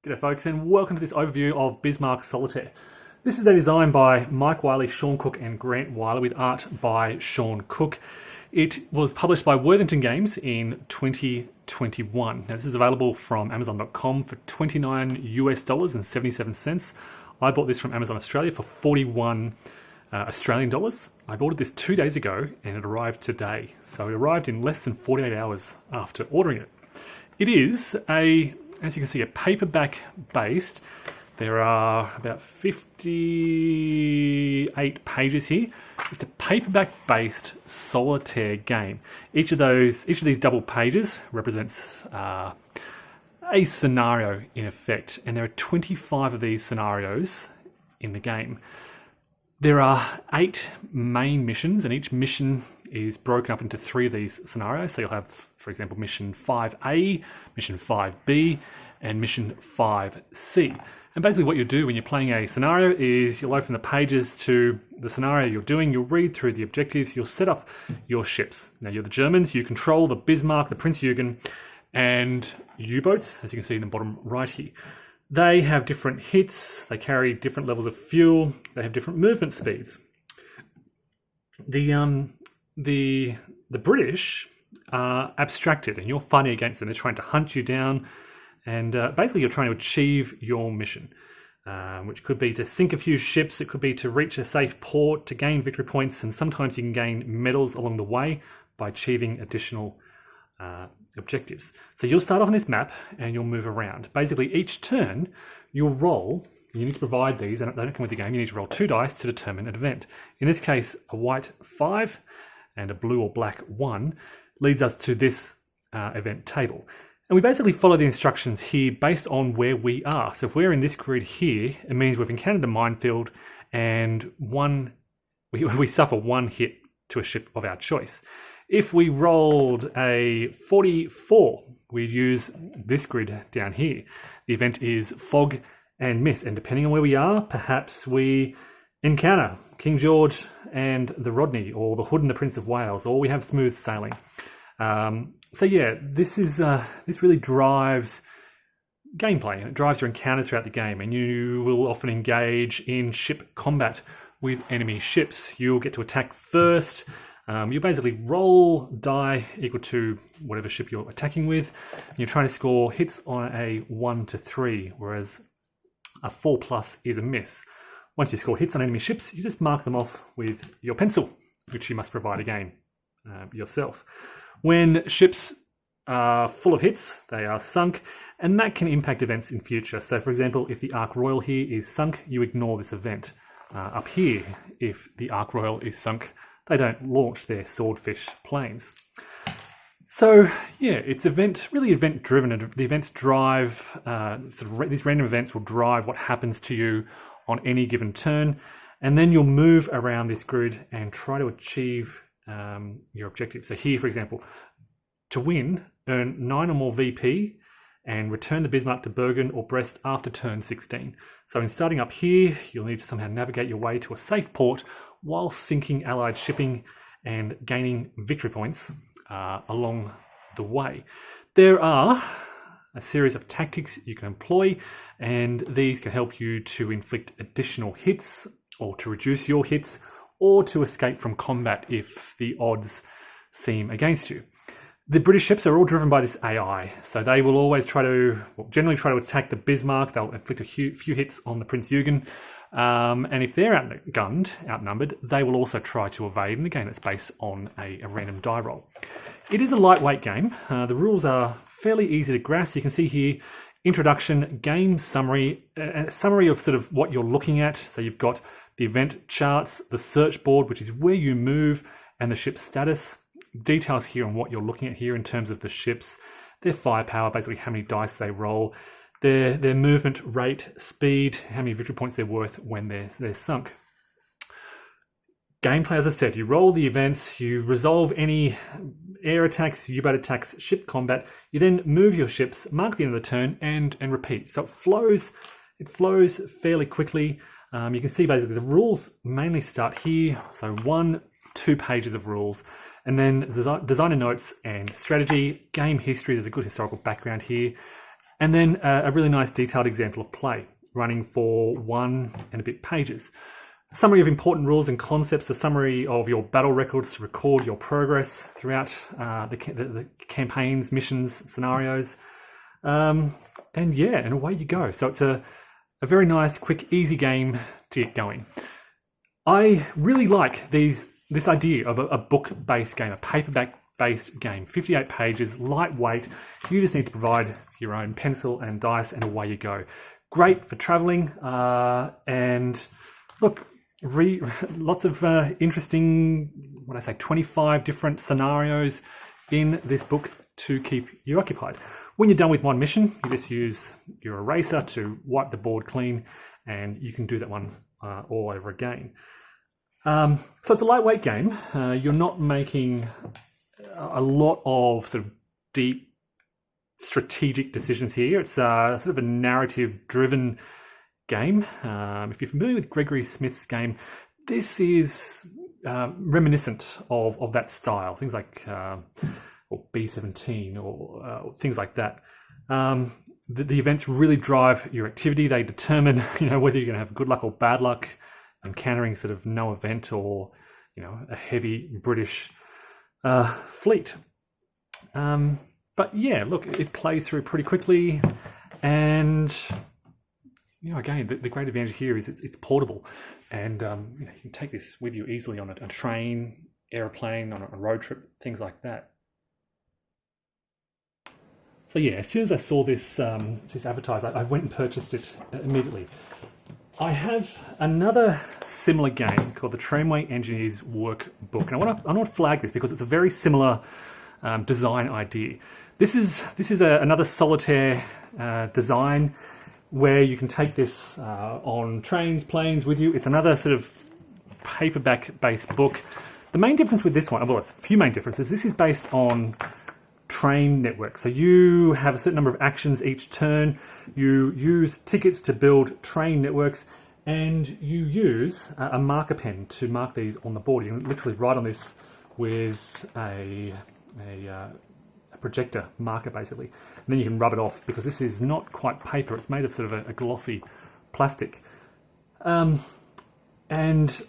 G'day folks, and welcome to this overview of Bismarck Solitaire. This is a design by Mike Wiley, Sean Cook and Grant Weiler with art by Sean Cook. It was published by Worthington Games in 2021. Now this is available from Amazon.com for $29 and 77 cents. I bought this from Amazon Australia for 41 Australian dollars. I ordered this 2 days ago and it arrived today. So it arrived in less than 48 hours after ordering it. It is as you can see, a paperback based. There are about 58 pages here. It's a paperback based solitaire game. Each of these double pages represents a scenario in effect, and there are 25 of these scenarios in the game. There are 8 main missions, and each mission is broken up into 3 of these scenarios. So you'll have, for example, mission 5A, mission 5B, and mission 5C. And basically what you'll do when you're playing a scenario is you'll open the pages to the scenario you're doing, you'll read through the objectives, you'll set up your ships. Now you're the Germans, you control the Bismarck, the Prinz Eugen, and U-boats, as you can see in the bottom right here. They have different hits, they carry different levels of fuel, they have different movement speeds. The British are abstracted and you're fighting against them. They're trying to hunt you down, and basically you're trying to achieve your mission, which could be to sink a few ships, it could be to reach a safe port, to gain victory points, and sometimes you can gain medals along the way by achieving additional objectives. So you'll start off on this map and you'll move around. Basically each turn you'll roll, you need to provide these, and they don't come with the game, you need to roll 2 dice to determine an event. In this case, a white 5 and a blue or black 1 leads us to this event table. And we basically follow the instructions here based on where we are. So if we're in this grid here, it means we've encountered a minefield and we suffer 1 hit to a ship of our choice. If we rolled a 44, we'd use this grid down here. The event is fog and mist, and depending on where we are, perhaps we encounter King George and the Rodney, or the Hood and the Prince of Wales, or we have smooth sailing. So yeah, this really drives gameplay, and it drives your encounters throughout the game, and you will often engage in ship combat with enemy ships. You'll get to attack first. You basically roll die equal to whatever ship you're attacking with. And you're trying to score hits on a 1 to 3, whereas a 4+ is a miss. Once you score hits on enemy ships, you just mark them off with your pencil, which you must provide again yourself. When ships are full of hits, they are sunk, and that can impact events in future. So for example, if the Ark Royal here is sunk, you ignore this event. Up here, if the Ark Royal is sunk, they don't launch their swordfish planes. So yeah, it's really event driven. The events drive, these random events will drive what happens to you on any given turn, and then you'll move around this grid and try to achieve your objective. So here, for example, to win, earn 9 or more VP and return the Bismarck to Bergen or Brest after turn 16. So in starting up here, you'll need to somehow navigate your way to a safe port while sinking Allied shipping and gaining victory points along the way. There are a series of tactics you can employ, and these can help you to inflict additional hits, or to reduce your hits, or to escape from combat if the odds seem against you. The British ships are all driven by this AI, so they will always generally try to attack the Bismarck. They'll inflict a few hits on the Prinz Eugen, and if they're outnumbered, they will also try to evade in the game that's based on a random die roll. It is a lightweight game. The rules are fairly easy to grasp. You can see here, introduction, game summary, a summary of sort of what you're looking at. So you've got the event charts, the search board, which is where you move, and the ship's status. Details here on what you're looking at here in terms of the ships, their firepower, basically how many dice they roll, their movement rate, speed, how many victory points they're worth when they're sunk. Gameplay, as I said, you roll the events, you resolve any air attacks, U-boat attacks, ship combat. You then move your ships, mark the end of the turn, and repeat. So it flows fairly quickly. You can see basically the rules mainly start here. So 1-2 pages of rules, and then designer notes and strategy, game history. There's a good historical background here. And then a really nice detailed example of play, running for 1 and a bit pages. Summary of important rules and concepts, a summary of your battle records to record your progress throughout the campaigns, missions, scenarios. And away you go. So it's a very nice, quick, easy game to get going. I really like this idea of a book-based game, a paperback-based game. 58 pages, lightweight. You just need to provide your own pencil and dice, and away you go. Great for traveling, and look, lots of interesting, 25 different scenarios in this book to keep you occupied. When you're done with one mission, you just use your eraser to wipe the board clean, and you can do that one all over again. So it's a lightweight game. You're not making a lot of sort of deep strategic decisions here. It's sort of a narrative-driven game. If you're familiar with Gregory Smith's game, this is reminiscent of that style. Things like or B-17 or things like that. The events really drive your activity. They determine, whether you're going to have good luck or bad luck, encountering sort of no event or, a heavy British fleet. But yeah, look, it plays through pretty quickly, and again, the great advantage here is it's portable, and you can take this with you easily on a train, airplane, on a road trip, things like that. So yeah, as soon as I saw this advertised, I went and purchased it immediately. I have another similar game called the Tramway Engineer's Workbook, and I want to flag this because it's a very similar design idea. This is another solitaire design where you can take this on trains, planes with you. It's another sort of paperback-based book. The main difference with this one, well, it's a few main differences. This is based on train network. So you have a certain number of actions each turn. You use tickets to build train networks, and you use a marker pen to mark these on the board. You can literally write on this with a projector marker, basically. And then you can rub it off, because this is not quite paper. It's made of sort of a glossy plastic. And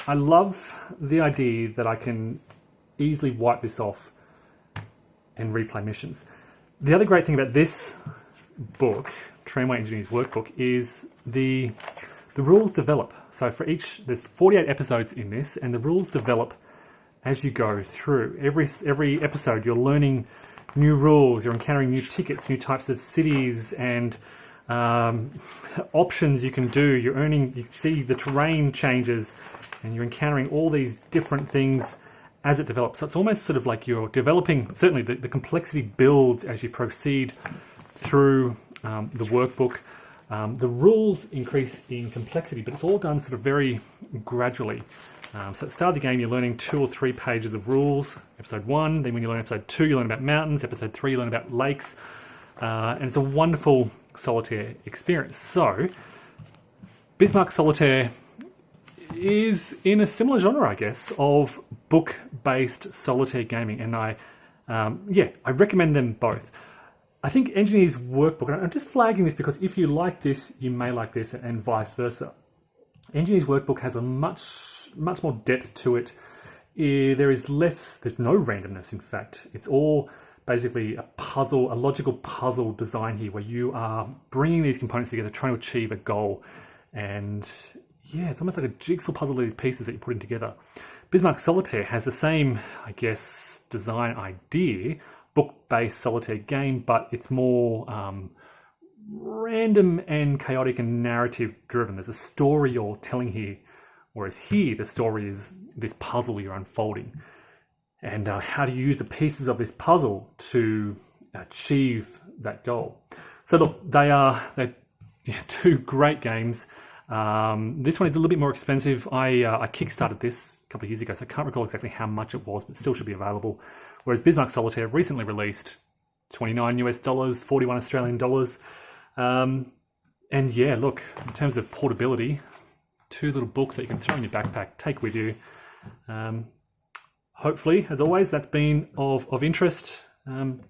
I love the idea that I can easily wipe this off and replay missions. The other great thing about this book, Tramway Engineer's Workbook, is the rules develop. So for there's 48 episodes in this, and the rules develop as you go through. Every episode you're learning new rules, you're encountering new tickets, new types of cities, and options you can do. You see the terrain changes, and you're encountering all these different things as it develops. So it's almost sort of like you're developing, certainly the complexity builds as you proceed through the workbook. The rules increase in complexity, but it's all done sort of very gradually. So at the start of the game, you're learning 2 or 3 pages of rules, episode 1. Then when you learn episode 2, you learn about mountains. Episode 3, you learn about lakes. And it's a wonderful solitaire experience. So Bismarck Solitaire is in a similar genre, I guess, of book-based solitaire gaming, and I recommend them both. I think Engineer's Workbook, and I'm just flagging this because if you like this, you may like this, and vice versa. Engineer's Workbook has a much more depth to it. There's no randomness, in fact. It's all basically a logical puzzle design here, where you are bringing these components together, trying to achieve a goal. And yeah, it's almost like a jigsaw puzzle of these pieces that you're putting together. Bismarck Solitaire has the same, I guess, design idea, book-based solitaire game, but it's more random and chaotic and narrative-driven. There's a story you're telling here, whereas here the story is this puzzle you're unfolding. And how do you use the pieces of this puzzle to achieve that goal? So look, they're 2 great games. This one is a little bit more expensive. I kickstarted this a couple of years ago, so I can't recall exactly how much it was, but still should be available. Whereas Bismarck Solitaire recently released $29 US, 41 Australian dollars. And yeah, look, in terms of portability, 2 little books that you can throw in your backpack, take with you. Hopefully, as always, that's been of interest.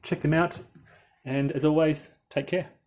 Check them out. And as always, Take care.